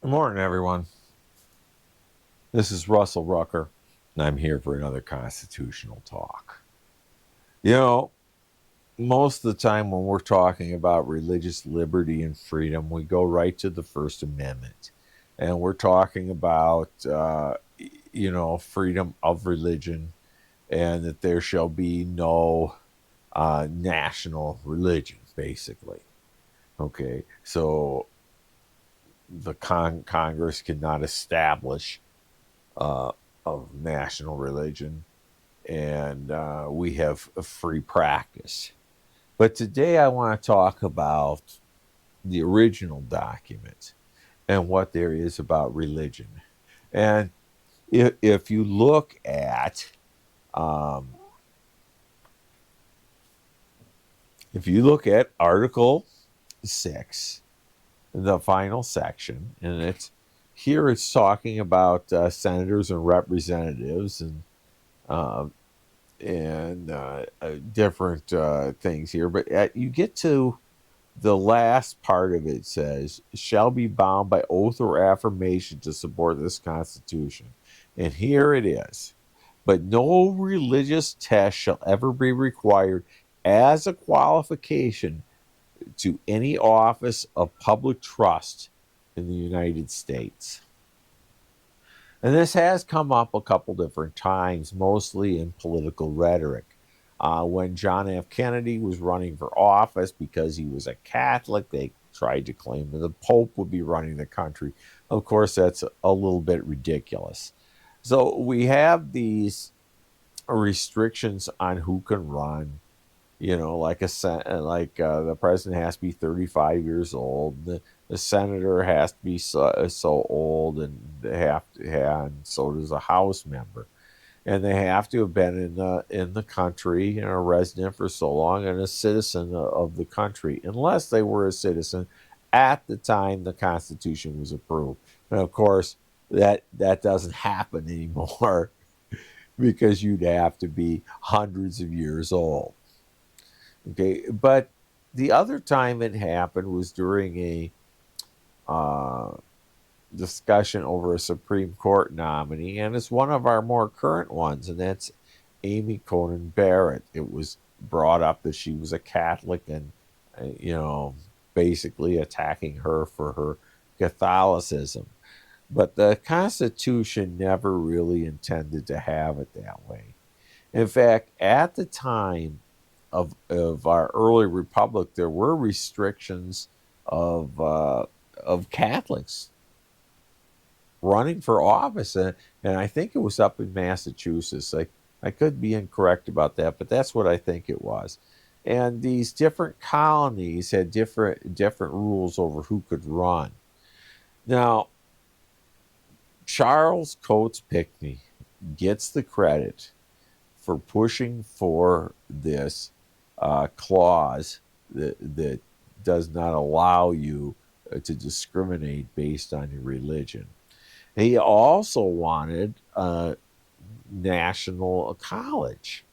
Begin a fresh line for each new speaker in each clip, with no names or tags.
Good morning, everyone. This is Russell Rucker, and I'm here for another constitutional talk. You know, most of the time when we're talking about religious liberty and freedom, we go right to the First Amendment. And we're talking about, freedom of religion and that there shall be no national religion, basically. Okay, so the Congress cannot establish uh, of national religion, and we have a free practice. But today I want to talk about the original document and what there is about religion. And if you look at um, Article 6, the final section, and it's talking about senators and representatives uh, and different things here. But you get to the last part of it says, shall be bound by oath or affirmation to support this Constitution. And here it is. But no religious test shall ever be required as a qualification to any office of public trust in the United States. And this has come up a couple different times, mostly in political rhetoric. When John F. Kennedy was running for office because he was a Catholic, they tried to claim that the Pope would be running the country. Of course, that's a little bit ridiculous. So we have these restrictions on who can run. The president has to be 35 years old. The senator has to be so old, and they have to have, and so does a House member, and they have to have been in the country and a resident for so long and a citizen of the country, unless they were a citizen at the time the Constitution was approved. And of course, that doesn't happen anymore because you'd have to be hundreds of years old. Okay, but the other time it happened was during a uh, discussion over a Supreme Court nominee, and it's one of our more current ones, and that's Amy Coney Barrett. It was brought up that she was a Catholic, and basically attacking her for her Catholicism. But the Constitution never really intended to have it that way. In fact, at the time of our early republic, there were restrictions of Catholics running for office, and I think it was up in Massachusetts. I could be incorrect about that, but that's what I think it was. And these different colonies had different rules over who could run. Now, Charles Coates Pickney gets the credit for pushing for this clause that does not allow you to discriminate based on your religion. He also wanted a national college.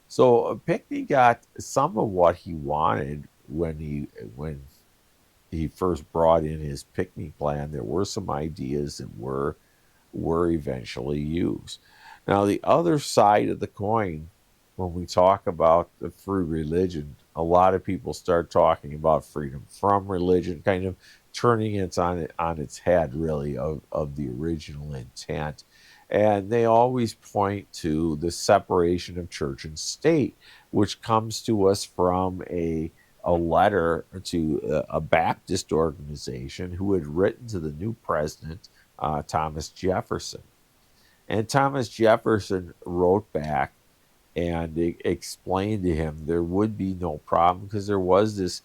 So Pickney got some of what he wanted when he first brought in his Pickney plan. There were some ideas that were eventually used. Now, the other side of the coin, when we talk about the free religion, a lot of people start talking about freedom from religion, kind of turning it on its head, really, of the original intent. And they always point to the separation of church and state, which comes to us from a letter to a Baptist organization who had written to the new president, Thomas Jefferson. And Thomas Jefferson wrote back and explained to him there would be no problem because there was this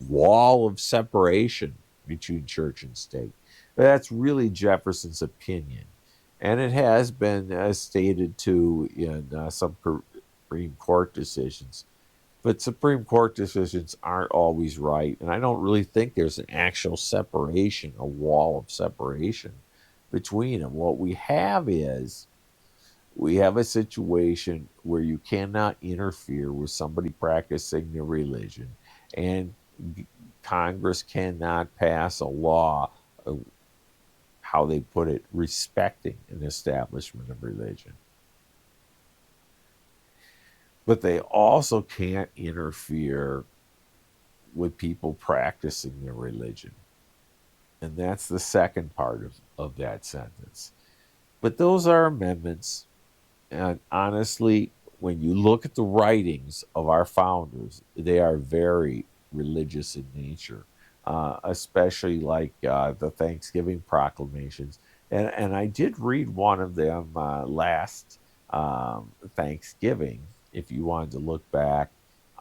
wall of separation between church and state. But that's really Jefferson's opinion. And it has been stated too in some Supreme Court decisions. But Supreme Court decisions aren't always right. And I don't really think there's an actual separation, a wall of separation between them. What we have a situation where you cannot interfere with somebody practicing their religion, and Congress cannot pass a law how they put it, respecting an establishment of religion. But they also can't interfere with people practicing their religion. And that's the second part of that sentence. But those are amendments. And honestly, when you look at the writings of our founders, they are very religious in nature, especially like the Thanksgiving proclamations. And I did read one of them last Thanksgiving. If you wanted to look back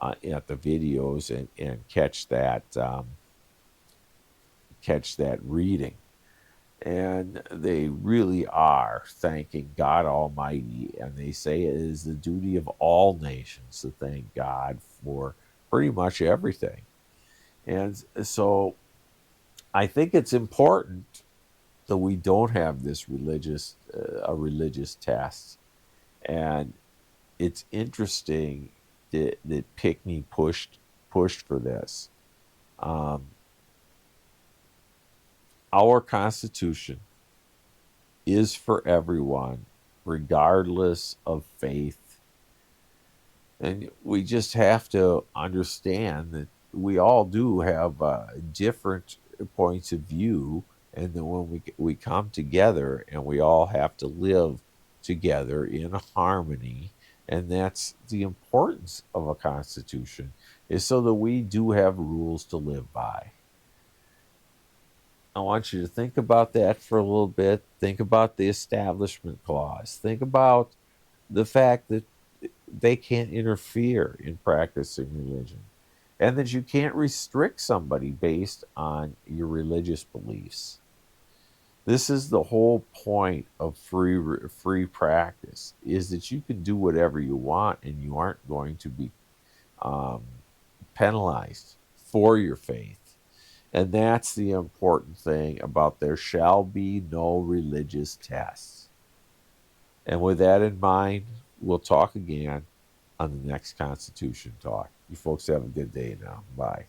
at the videos and catch that reading, and they really are thanking God Almighty. And they say it is the duty of all nations to thank God for pretty much everything. And so I think it's important that we don't have this a religious test. And it's interesting that Pickney pushed for this. Um, our Constitution is for everyone, regardless of faith. And we just have to understand that we all do have different points of view. And then when we come together and we all have to live together in harmony. And that's the importance of a constitution, is so that we do have rules to live by. I want you to think about that for a little bit. Think about the Establishment Clause. Think about the fact that they can't interfere in practicing religion, and that you can't restrict somebody based on your religious beliefs. This is the whole point of free practice, is that you can do whatever you want and you aren't going to be um, penalized for your faith. And that's the important thing about there shall be no religious tests. And with that in mind, we'll talk again on the next Constitution Talk. You folks have a good day now. Bye.